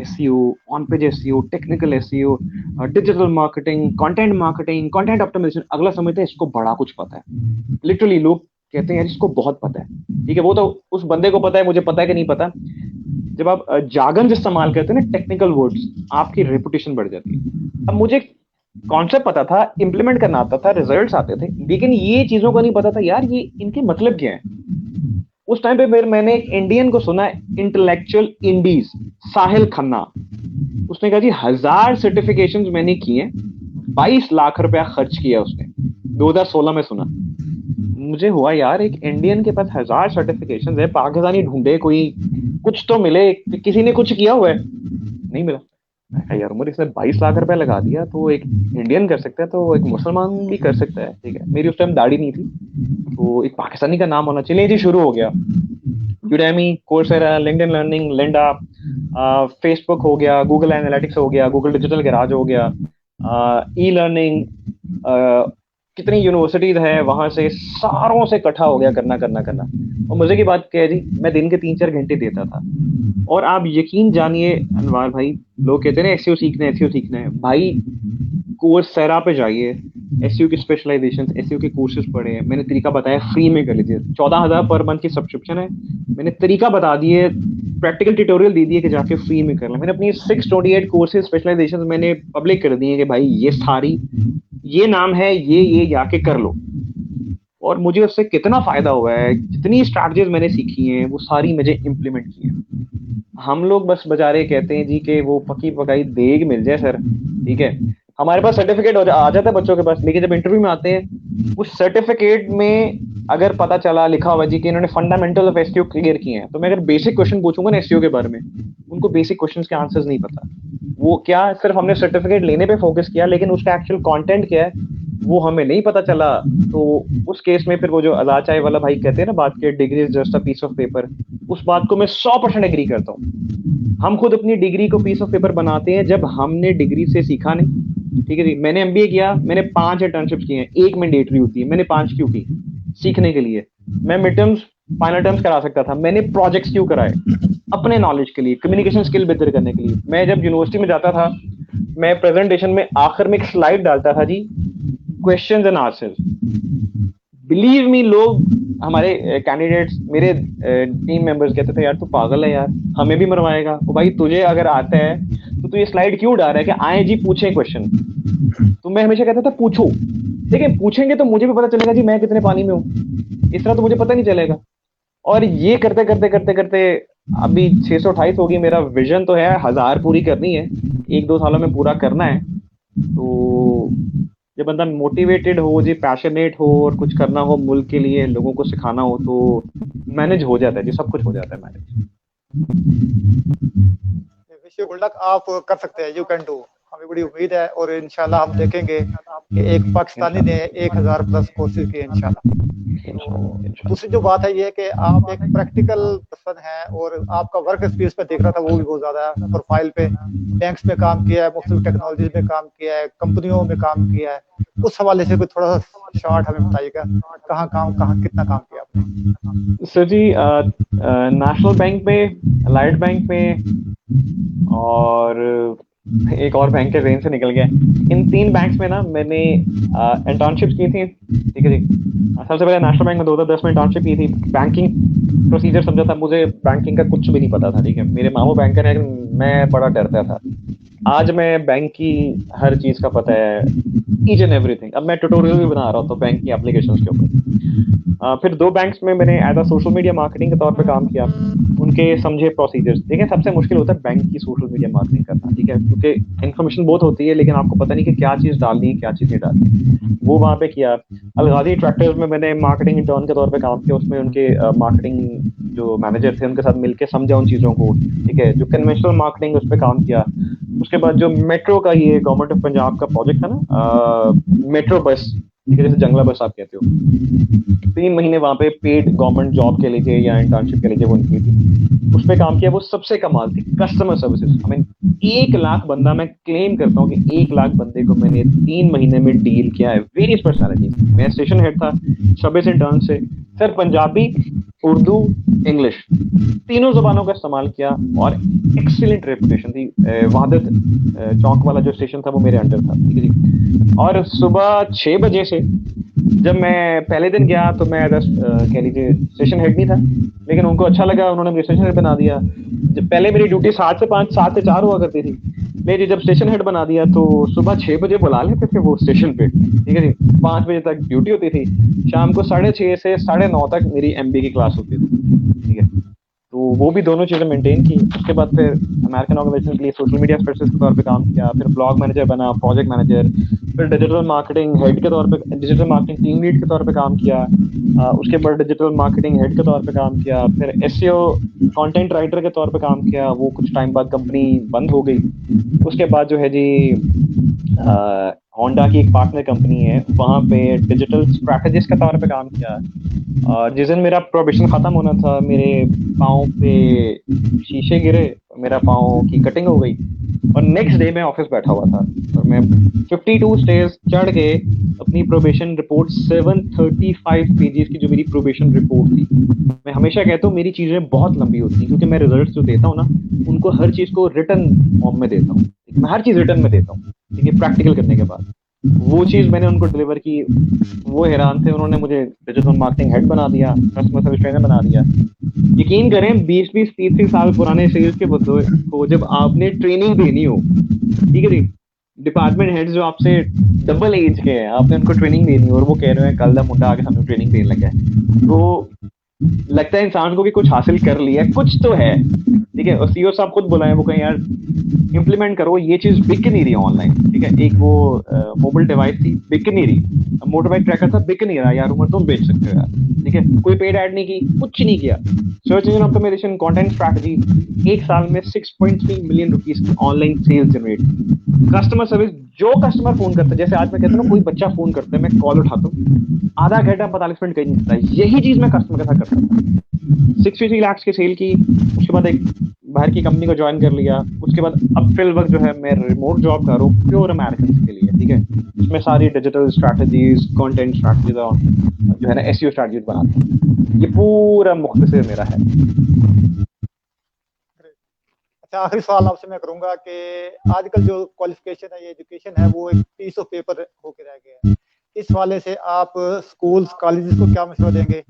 SEO, on page SEO, technical SEO, digital marketing, content optimization, अगला समझते हैं इसको बड़ा कुछ पता है। लिटरली लोग कहते हैं यार इसको बहुत पता है, ठीक है, वो तो उस बंदे को पता है, मुझे पता है कि नहीं पता। जब आप जागन इस्तेमाल करते हैं ना टेक्निकल वर्ड्स, आपकी रेपुटेशन बढ़ जाती है। अब मुझे कॉन्सेप्ट पता था, इंप्लीमेंट करना आता था, रिजल्ट्स आते थे, लेकिन ये चीजों का नहीं पता था यार ये इनके मतलब क्या है। उस टाइम पे फिर मैंने एक इंडियन को सुना, इंटेलेक्चुअल इंडीज, साहिल खन्ना। उसने कहा जी 1000 सर्टिफिकेशंस मैंने किए, 22 लाख रुपया खर्च किया उसने। 2016 में सुना, मुझे हुआ यार एक इंडियन के पास 1000 सर्टिफिकेशंस है, पाकिस्तानी ढूंढे कोई, कुछ तो मिले, किसी ने कुछ किया हुआ है, नहीं मिला। मैं कहा यार उमर इसने 22 लाख रुपया लगा दिया, तो एक इंडियन कर सकता है तो एक मुसलमान भी कर सकता है, ठीक है। मेरी उस टाइम दाढ़ी नहीं थी, तो एक पाकिस्तानी का नाम होना चाहिए जी। शुरू हो गया, Udemy, Coursera, LinkedIn learning, Linda, Facebook हो गया, गूगल एनालिटिक्स हो गया, गूगल डिजिटल गैराज हो गया, ई लर्निंग, कितनी यूनिवर्सिटीज है, वहां से सारों से इकट्ठा हो गया करना करना करना। और मजे की बात क्या है जी, मैं दिन के 3-4 घंटे देता था। और आप यकीन जानिए अनवार भाई, लोग कहते हैं ना एसईओ सीखना है, एसईओ सीखना है, भाई कोर्सेरा पे जाइए, एसईओ की स्पेशलाइजेशन, एसईओ के कोर्सेज पढ़े हैं, मैंने तरीका बताया, फ्री में कर लीजिए, 14,000 पर मंथ की सब्सक्रिप्शन है, मैंने तरीका बता दिए, प्रैक्टिकल ट्यूटोरियल दे दिए कि जाके फ्री में कर लें। मैंने अपनी 628 कोर्सेज स्पेशलाइजेशन मैंने पब्लिक कर दिए कि भाई ये सारी, ये नाम है, ये जाके कर लो। और मुझे उससे कितना फायदा हुआ है, जितनी स्ट्रैटेजीज मैंने सीखी हैं वो सारी मुझे इंप्लीमेंट की है। हम लोग बस बेचारे कहते हैं जी कि वो पकी पकाई देग मिल जाए सर, ठीक है, हमारे पास सर्टिफिकेट आ जाता है बच्चों के पास, लेकिन जब इंटरव्यू में आते हैं उस सर्टिफिकेट में अगर पता चला लिखा हुआ जी कि इन्होंने फंडामेंटल ऑफ एसईओ क्लियर किए हैं, तो मैं अगर बेसिक क्वेश्चन पूछूंगा ना एसईओ के बारे में, उनको बेसिक क्वेश्चंस के आंसर्स नहीं पता। वो क्या, सिर्फ हमने सर्टिफिकेट लेने पे फोकस किया, लेकिन उसका एक्चुअल कंटेंट क्या है वो हमें नहीं पता चला। तो उस केस में फिर वो जो अला चाय वाला भाई कहते हैं ना बात के, degree is just a piece of paper, उस बात को मैं 100% एग्री करता हूँ। हम खुद अपनी डिग्री को पीस ऑफ पेपर बनाते हैं जब हमने डिग्री से सीखा नहीं, ठीक है जी। मैंने एमबीए किया, मैंने 5 इंटर्नशिप की हैं, एक मैंडेटरी होती है, मैंने 5 क्यों की, सीखने के लिए। मैं मिड टर्म्स, फाइनल टर्म्स करा सकता था, मैंने प्रोजेक्ट्स क्यों कराए, अपने नॉलेज के लिए, कम्युनिकेशन स्किल बेहतर करने के लिए। मैं जब यूनिवर्सिटी में जाता था, मैं प्रेजेंटेशन में आखिर में एक स्लाइड डालता था जी, questions and answers. Believe me, लोग हमारे कैंडिडेट्स, मेरे टीम मेंबर्स कहते थे यार तू पागल है यार, हमें भी मरवाएगा। तो भाई तुझे अगर आता है तो तू ये स्लाइड क्यों डाल रहा है कि आए जी पूछे क्वेश्चन। तो मैं हमेशा कहता था पूछो, देखिए पूछेंगे तो मुझे भी पता चलेगा जी मैं कितने पानी में हूँ, इस तरह तो मुझे पता नहीं चलेगा। और ये करते करते करते करते अभी 628 होगी, मेरा विजन तो है 1000 पूरी करनी है, 1-2 सालों में पूरा करना है। तो जब बंदा मोटिवेटेड हो जी, पैशनेट हो और कुछ करना हो मुल्क के लिए, लोगों को सिखाना हो, तो मैनेज हो जाता है जी, सब कुछ हो जाता है manage. Wish you good luck, आप कर सकते हैं, यू कैन डू। हमें बड़ी उम्मीद है, और इंशाल्लाह हम देखेंगे कि एक पाकिस्तानी ने 1000 प्लस कोर्सेज किए इंशाल्लाह। तो दूसरी जो बात है ये है कि आप एक प्रैक्टिकल पर्सन हैं, और आपका वर्क एक्सपीरियंस पे देख रहा था वो भी बहुत ज्यादा है प्रोफाइल पे। बैंक्स में काम किया है, मुख्तलिफ टेक्नोलॉजीज में काम किया है, कंपनियों में काम किया है। उस हवाले से कोई थोड़ा सा शॉर्ट हमें बताइएगा, कहाँ काम, कहाँ कितना काम किया आपने। सर जी, नेशनल बैंक में, लाइट बैंक में, और एक और बैंक के रेंज से निकल गया। इन 3 बैंक्स में ना मैंने इंटर्नशिप की थी। ठीक है जी। सबसे पहले नेशनल बैंक में 2010 में इंटर्नशिप की थी। बैंकिंग प्रोसीजर समझा था, मुझे बैंकिंग का कुछ भी नहीं पता था। ठीक है, मेरे मामू बैंकर है, मैं बड़ा डरता था। आज मैं बैंक की हर चीज का पता है, ईच एंड एवरीथिंग। अब मैं ट्यूटोरियल भी बना रहा हूँ तो बैंक की एप्लीकेशंस के ऊपर। फिर 2 बैंक्स में मैंने as a social media marketing के तौर पे काम किया। उनके समझे प्रोसीजर्स। देखिए, सबसे मुश्किल होता है बैंक की सोशल मीडिया मार्केटिंग करना। ठीक है, क्योंकि इन्फॉर्मेशन बहुत होती है लेकिन आपको पता नहीं कि क्या चीज डालनी है, क्या चीज नहीं डालनी। वो वहां पे किया। अलगाजी ट्रैक्टर्स में मैंने मार्केटिंग इंटर्न के तौर पे काम किया। उसमें उनके मार्केटिंग जो मैनेजर थे उनके साथ मिलकर समझा उन चीजों को। ठीक है, जो कन्वेंशनल मार्केटिंग उस पर काम किया। उसके बाद जो मेट्रो का, ये गवर्नमेंट ऑफ पंजाब का प्रोजेक्ट था ना, मेट्रो बस, ठीक है, जैसे जंगला बस आप कहते हो, 3 महीने वहां पे पेड गवर्नमेंट जॉब के लिए या इंटर्नशिप के लिए वो निकली थी, उस पर काम किया। वो सबसे कमाल थी, customer services. I mean 1 lakh बंदा, मैं क्लेम करता हूँ कि 1 लाख बंदे को मैंने 3 महीने में डील किया है। Various personality. मैं स्टेशन हेड था 26 इंटर्न से। सर, पंजाबी, उर्दू, इंग्लिश, तीनों जबानों का इस्तेमाल किया, और एक्सीलेंट रेपुटेशन थी। वहादत चौक वाला जो स्टेशन था वो मेरे अंडर था। ठीक है जी। और सुबह 6 बजे से जब मैं पहले दिन गया तो मैं कह लीजिए स्टेशन हेड नहीं था, लेकिन उनको अच्छा लगा, उन्होंने मुझे स्टेशन हेड बना दिया। जब पहले मेरी ड्यूटी 7 से 5, 7 से 4 हुआ करती थी, मेरी जब स्टेशन हेड बना दिया तो सुबह 6 बजे बुला लेते थे वो स्टेशन पे। ठीक है जी। 5 बजे तक ड्यूटी होती थी। शाम को 6:30 से 9:30 तक मेरी एमबी की क्लास होती थी। ठीक है, तो वो भी दोनों चीज़ें मेंटेन की। उसके बाद फिर अमेरिकन ऑर्गेनाइजेशन के लिए सोशल मीडिया स्पेशलिस्ट के तौर पे काम किया। फिर ब्लॉग मैनेजर बना, प्रोजेक्ट मैनेजर। फिर डिजिटल मार्केटिंग हेड के तौर पे, डिजिटल मार्केटिंग टीम लीड के तौर पे काम किया। उसके बाद डिजिटल मार्केटिंग हेड के तौर पे काम किया। फिर एसईओ कंटेंट राइटर के तौर पे काम किया। वो कुछ टाइम बाद कंपनी बंद हो गई। उसके बाद जो है जी, होंडा की एक पार्टनर कंपनी है, वहाँ पे डिजिटल स्ट्रैटेजिस्ट के तौर पे काम किया। और जिस दिन मेरा प्रोबेशन खत्म होना था, मेरे पाँव पे शीशे गिरे, मेरा पाँव की कटिंग हो गई, और नेक्स्ट डे मैं ऑफिस बैठा हुआ था। और मैं 52 स्टेज चढ़ के अपनी प्रोबेशन रिपोर्ट, 735 पेजेस की जो मेरी प्रोबेशन रिपोर्ट थी। मैं हमेशा कहता हूँ मेरी चीजें बहुत लंबी होती हैं, क्योंकि मैं रिजल्ट जो देता हूँ ना, उनको हर चीज को रिटर्न फॉर्म में देता हूँ। मैं हर चीज रिटर्न में देता हूँ, ठीक है, प्रैक्टिकल करने के बाद। वो चीज मैंने उनको डिलीवर की। वो हैरान थे, उन्होंने मुझे डिजिटल मार्केटिंग हेड बना दिया, कस्टमर सर्विस ट्रेनर बना दिया। यकीन करें, 20-20, 30-30 साल पुराने सेल्स के बंदों को जब आपने ट्रेनिंग देनी हो, ठीक है जी, डिपार्टमेंट हेड जो आपसे डबल एज के हैं, आपने उनको ट्रेनिंग देनी हो, और वो कह रहे हैं कल दा मुंडा आके हमें ट्रेनिंग देने लगा है, तो लगता है इंसान को कि कुछ हासिल कर लिया है, कुछ तो है। ठीक है, और सीईओ साहब खुद बुलाए, वो कहें यार इम्प्लीमेंट करो, ये चीज बिक नहीं रही ऑनलाइन। ठीक है, एक वो मोबाइल डिवाइस थी, बिक नहीं रही। मोटर बाइक ट्रैकर था, बिक नहीं रहा यार, उमर तुम बेच सकते हो यार। ठीक है, कोई पेड ऐड नहीं की, कुछ नहीं किया। Search engine optimization, content strategy, 1 साल में 6.3 मिलियन रुपीस की online sales generate. Customer service, जो कस्टमर फोन करता है, जैसे आज मैं कहता हूँ ना, कोई बच्चा फोन करता है, मैं कॉल उठाता हूँ, आधा घंटा 45 मिनट कहीं नहीं होता, यही चीज मैं कस्टमर के साथ करता था। 63 लाख की सेल की। उसके बाद एक बाहर की कंपनी को ज्वाइन कर लिया। उसके बाद अब फिल वक्त जो है मैं रिमोट जॉब कर रहा हूँ, प्योर अमेरिकन के लिए। ठीक है, इसमें सारी डिजिटल स्ट्रैटेजीज, कंटेंट स्ट्रैटेजीज और जो है ना एसईओ स्ट्रैटेजीज बनाता हूँ। ये पूरा मुख्तसर मेरा है। अच्छा, आखिरी सवाल आपसे मैं करूंगा कि आजकल जो क्वालिफिकेशन है, ये एजुकेशन है, वो एक पीस ऑफ पेपर होके रह गया है। इस वाले से आप स्कूल्स कॉलेजेस को क्या मशवरा देंगे?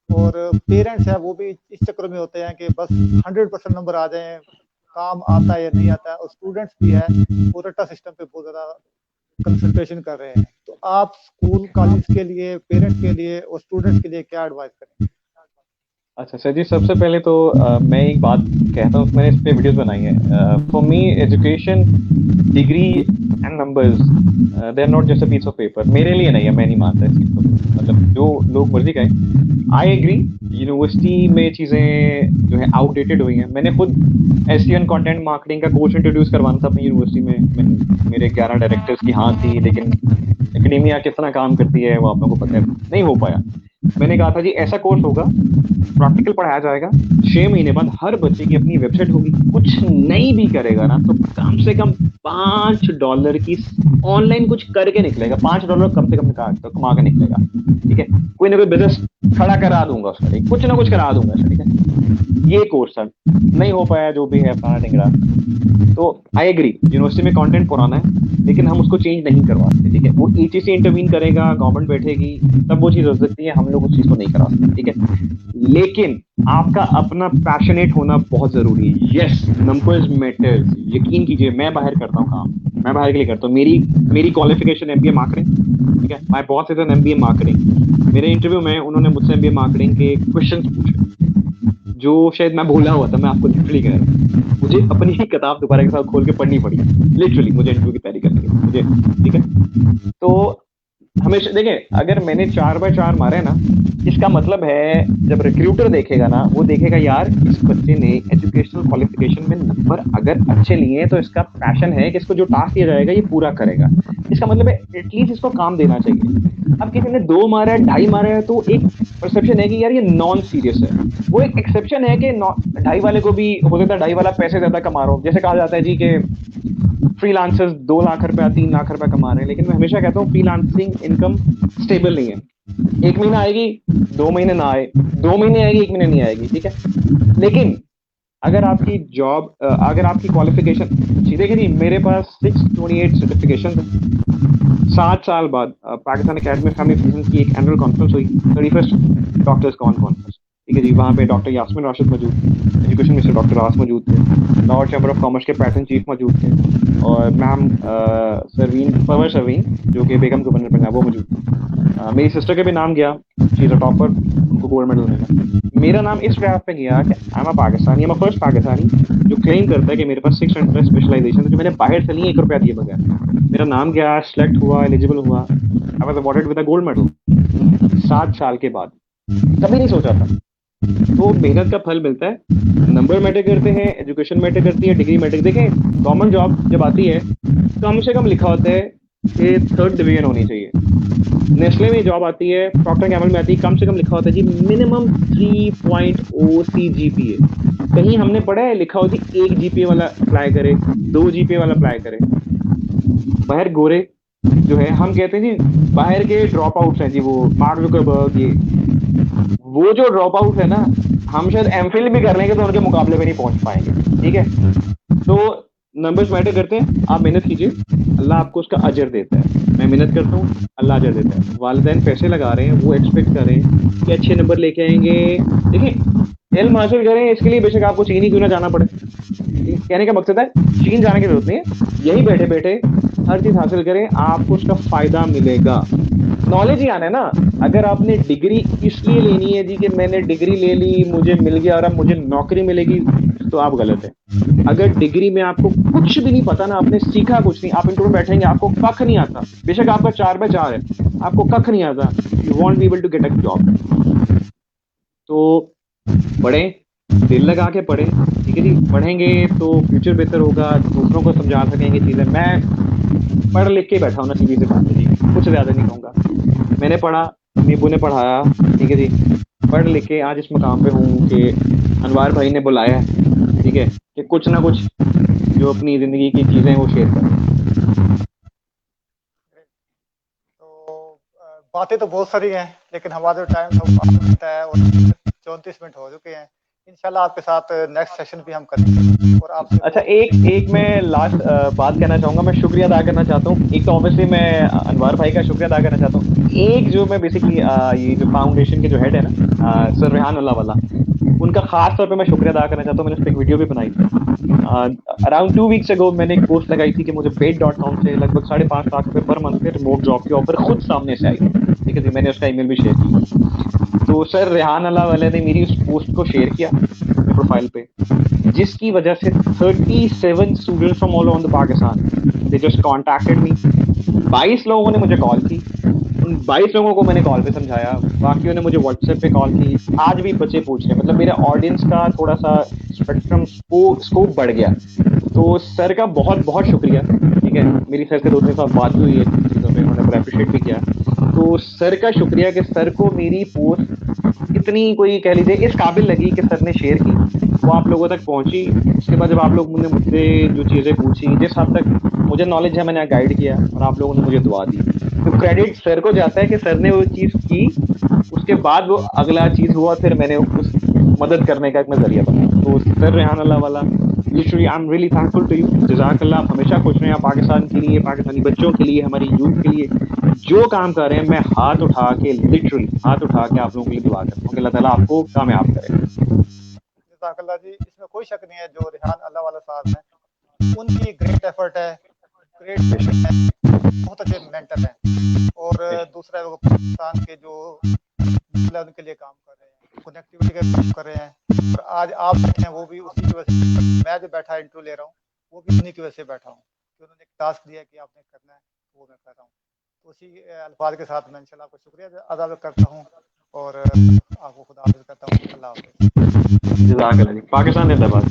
और पेरेंट्स है वो भी इस चक्कर में होते हैं कि बस 100% नंबर आ जाए, काम आता है या नहीं आता है, और स्टूडेंट्स भी है वो रट्टा सिस्टम पे बहुत ज्यादा कंसंट्रेशन कर रहे हैं। तो आप स्कूल कॉलेज के लिए, पेरेंट्स के लिए और स्टूडेंट्स के लिए क्या एडवाइस करेंगे? अच्छा सर जी, सबसे पहले तो मैं एक बात कहता हूँ, मैंने इस पे वीडियोस बनाई है। For me education, degree and numbers, they are not just a piece of paper. मेरे लिए नहीं है, मैं नहीं मानता इस चीज को। मतलब जो लोग मर्जी कहें, आई एग्री, यूनिवर्सिटी में चीजें जो है आउटडेटेड हुई हैं। मैंने खुद एसईओ एंड कंटेंट मार्केटिंग का कोर्स इंट्रोड्यूस करवाना था अपनी यूनिवर्सिटी में। मेरे 11 डायरेक्टर्स की हाँ थी, लेकिन एकेडेमिया कितना काम करती है वो आप लोगों को पता है, नहीं हो पाया। मैंने कहा था जी ऐसा कोर्स होगा, प्रैक्टिकल पढ़ाया जाएगा, 6 महीने बाद हर बच्चे की अपनी वेबसाइट होगी। कुछ नहीं भी करेगा ना तो कम से कम $5 की ऑनलाइन कुछ करके निकलेगा। $5 कम से कम तो कमा के निकलेगा। ठीक है, कोई ना कोई बिजनेस खड़ा करा दूंगा उसका, ठीक, कुछ ना कुछ करा दूंगा उसका, ठीक है। ये कोर्स था, नहीं हो पाया, जो भी है फलाना टिंगड़ा। तो आई एग्री, यूनिवर्सिटी में कंटेंट पुराना है, लेकिन हम उसको चेंज नहीं करवा सकते। ठीक है, वो ईटीसी इंटरवीन करेगा, गवर्नमेंट बैठेगी, तब वो चीज हो सकती है। हम लोग उस चीज को नहीं करा सकते। ठीक है, लेकिन आपका अपना पैशनेट होना बहुत जरूरी है। यस, नंबर्स मैटर्स, यकीन कीजिए, मैं बाहर करता हूँ काम, मैं बाहर के लिए करता हूँ। मेरी मेरी क्वालिफिकेशन एमबीए मार्केटिंग। ठीक है, my boss is an MBA marketing. मेरे इंटरव्यू में उन्होंने मुझसे एमबीए मार्केटिंग के क्वेश्चंस पूछे, जो शायद मैं भूला हुआ था। मैं आपको लिटरली कह रहा हूँ, मुझे अपनी ही किताब दोबारा के साथ खोल के पढ़नी पड़ी, लिटरली, मुझे इंटरव्यू की तैयारी करने के लिए मुझे। ठीक है, तो हमेशा देखें, अगर मैंने 4x4 मारे ना, इसका मतलब है जब रिक्रूटर देखेगा ना, वो देखेगा यार इस बच्चे ने एजुकेशनल क्वालिफिकेशन में नंबर अगर अच्छे लिए हैं, तो इसका पैशन है कि इसको जो टास्क दिया जाएगा ये पूरा करेगा। इसका मतलब है एटलीस्ट इसको काम देना चाहिए। अब किसी ने 2 मारा है, 2.5 मारा है, तो एक परसेप्शन है कि यार ये नॉन सीरियस है। वो एक एक्सेप्शन है कि 2.5 वाले को भी हो सकता है 2.5 वाला पैसे ज्यादा कमा रहा हो। जैसे कहा जाता है जी कि फ्रीलांसर्स 2 लाख रुपया, 3 लाख रुपया कमा रहे हैं, लेकिन मैं हमेशा कहता हूँ फ्रीलांसिंग इनकम स्टेबल नहीं है। 1 महीना आएगी, 2 महीने ना आए, 2 महीने आएगी, 1 महीने नहीं आएगी। ठीक है, लेकिन अगर आपकी जॉब, अगर आपकी क्वालिफिकेशन अच्छी, देखिए जी, मेरे पास 628 सर्टिफिकेशन है। 7 साल बाद Pakistan academy of family physician की एक एनुअल कॉन्फ्रेंस हुई, 31st डॉक्टर्स कॉन कॉन्फ्रेंस। ठीक है जी, वहाँ पे डॉक्टर यास्मिन राशिद मौजूद थे, एजुकेशन मिनिस्टर डॉक्टर रास मौजूद थे, लाहौर चैम्बर ऑफ कॉमर्स के पैटर्न चीफ मौजूद थे, और मैम सरवीन, पवर सरवीन, जो कि बेगम गवर्नर पंजाब, वो मौजूद थे। मेरी सिस्टर का भी नाम गया, शी इज अ टॉपर, उनको गोल्ड मेडल मिला। मेरा नाम इस प्रयास पे गया कि I am a Pakistani, I am first Pakistani जो क्लेम करता है कि मेरे पास 600 स्पेशलाइजेशन, जो मैंने बाहर से नहीं 1 रुपया दिए बगैर। मेरा नाम गया, सिलेक्ट हुआ, एलिजिबल हुआ, I was awarded with a gold medal 7 साल के बाद। कभी नहीं सोचा था। तो मेहनत का फल मिलता है। नंबर मैटर करते हैं, एजुकेशन मैटर करती है, डिग्री मैटर। देखें, गवर्नमेंट जॉब जब आती है, कम से कम लिखा होता है कि 3rd डिवीजन होनी चाहिए। नेस्ले में जॉब आती है, प्रॉक्टर गैमल में आती है, कम से कम लिखा होता है जी मिनिमम 3.0 CGPA। कहीं हमने पढ़ा है लिखा होती 1 GPA वाला अप्लाई करे, 2 GPA वाला अप्लाई करे। बाहर गोरे जो है, हम कहते हैं जी बाहर के ड्रॉप आउट्स हैं जी, वो मार्क जुकरबर्ग, ये वो जो ड्रॉप आउट है ना, हम शायद एमफिल भी कर लेंगे तो उनके मुकाबले में नहीं पहुंच पाएंगे। ठीक है, तो नंबर्स मैटर करते हैं। आप मेहनत कीजिए, अल्लाह आपको उसका अजर देता है। मैं मेहनत करता हूँ, अल्लाह अजर देता है। वालिदैन पैसे लगा रहे हैं, वो एक्सपेक्ट कर रहे हैं कि अच्छे नंबर लेके आएंगे। देखिए, इल्म हासिल करें, इसके लिए बेशक आपको चीन ही क्यों ना जाना पड़े। कहने का मकसद है चीन जाने की जरूरत नहीं है, यही बैठे बैठे हर चीज हासिल करें, आपको उसका फायदा मिलेगा। नॉलेज ही आना है ना। अगर आपने डिग्री इसलिए लेनी है जी कि मैंने डिग्री ले ली, मुझे मिल गया और अब मुझे नौकरी मिलेगी, तो आप गलत है। अगर डिग्री में आपको कुछ भी नहीं पता ना, आपने सीखा कुछ नहीं, आप इंटरव्यू में बैठेंगे, आपको कख नहीं आता, बेशक आपका 4x4 है, आपको कख नहीं आता, you won't be able to get a job. तो पढ़ें, दिल लगा के पढ़ें। ठीक है जी, पढ़ेंगे तो फ्यूचर बेहतर होगा, दूसरों को समझा सकेंगे चीज़ें। मैं पढ़ लिख के बैठा हूँ ना सीधी सी बात है जी, कुछ ज़्यादा नहीं कहूँगा। मैंने पढ़ा, नीबू ने पढ़ाया। ठीक है जी, पढ़ लिख के आज इस मकाम पे हूँ कि अनवार भाई ने बुलाया है, ठीक है, कि कुछ ना कुछ जो अपनी ज़िंदगी की चीज़ें हैं वो शेयर करें। तो बातें तो बहुत सारी हैं, लेकिन हमारा जो टाइम था वो 5 मिनट है और 34 मिनट हो चुके हैं। इंशाल्लाह आपके साथ नेक्स्ट सेशन भी हम करेंगे और आपसे अच्छा, बहुत एक एक मैं लास्ट बात कहना चाहूंगा, मैं शुक्रिया अदा करना चाहता हूँ। एक तो ऑब्वियसली मैं अनवार भाई का शुक्रिया अदा करना चाहता हूँ। एक जो मैं बेसिकली ये जो फाउंडेशन के जो हेड है ना, सर रेहान अल्लाह वाला, उनका खास तौर पे मैं शुक्रिया अदा करना चाहता हूँ। मैंने उस पर एक वीडियो भी बनाई थी। अराउंड 2 वीक्स अगो मैंने एक पोस्ट लगाई थी कि मुझे पेड.com से लगभग 5.5 लाख रुपए पर मंथ पे रिमोट जॉब की ऑफर खुद सामने से आई। ठीक है जी, मैंने उसका ईमेल भी शेयर किया। तो सर रेहान अल्लाह वाले ने मेरी उस पोस्ट को शेयर किया अपने प्रोफाइल पे, जिसकी वजह से 37 students from all over the Pakistan they just contacted me. 22 लोगों ने मुझे कॉल की, उन 22 लोगों को मैंने कॉल पे समझाया, बाकियों ने मुझे व्हाट्सएप पे कॉल की। आज भी बच्चे पूछ रहे हैं, मतलब मेरे ऑडियंस का थोड़ा सा स्पेक्ट्रम स्कोप बढ़ गया। तो सर का बहुत बहुत शुक्रिया। ठीक है, मेरी सर से 2 3 साल बात भी हुई है चीज़ों पे, उन्होंने बड़ा अप्रिशिएट भी किया। तो सर का शुक्रिया कि सर को मेरी पोस्ट इतनी कोई कह लीजिए इस काबिल लगी कि सर ने शेयर की, वो आप लोगों तक पहुंची। उसके बाद जब आप लोग ने मुझसे जो चीज़ें पूछी, जिस हद तक मुझे नॉलेज है मैंने गाइड किया और आप लोगों ने मुझे दुआ दी, तो क्रेडिट सर को जाता है कि सर ने वो चीज़ की, उसके बाद वो अगला चीज़ हुआ, फिर मैंने उस मदद करने का एक मैं जरिया बना। तो sir Rehan Allahwala, literally I am really thankful to you. जज़ाकल्लाह, आप हमेशा खुश रहें। आप पाकिस्तान के लिए, पाकिस्तानी बच्चों के लिए, हमारी यूथ के लिए जो काम कर रहे हैं, मैं हाथ उठा के, लिटरली हाथ उठा के आप लोगों के लिए दुआ करता हूँ कि अल्लाह ताला आपको कामयाब करे। जज़ाकल्लाह जी, इसमें कोई शक नहीं है, जो रेहान अल्लाह वाला साहब हैं उनकी ग्रेट एफर्ट है, ग्रेट विजन है, बहुत अच्छे मेंटर हैं। और दूसरा वो पाकिस्तान के जो उनके लिए काम कर रहे हैं, कनेक्टिविटी का काम कर रहे हैं। और आज आप बैठे हैं वो भी उसी की वजह से, मैं जो बैठा इंटरव्यू ले रहा हूँ वो भी उन्हीं की वजह से बैठा हूँ, कि उन्होंने एक टास्क दिया कि आपने करना है, वो मैं कर रहा हूँ। तो उसी अल्फाज के साथ मैं इंशाल्लाह आपको शुक्रिया अदा करता हूँ और आपको खुदा हाफिज़ करता हूँ। अल्लाह हाफिज़। जज़ाकल्लाह जी। पाकिस्तान जिंदाबाद।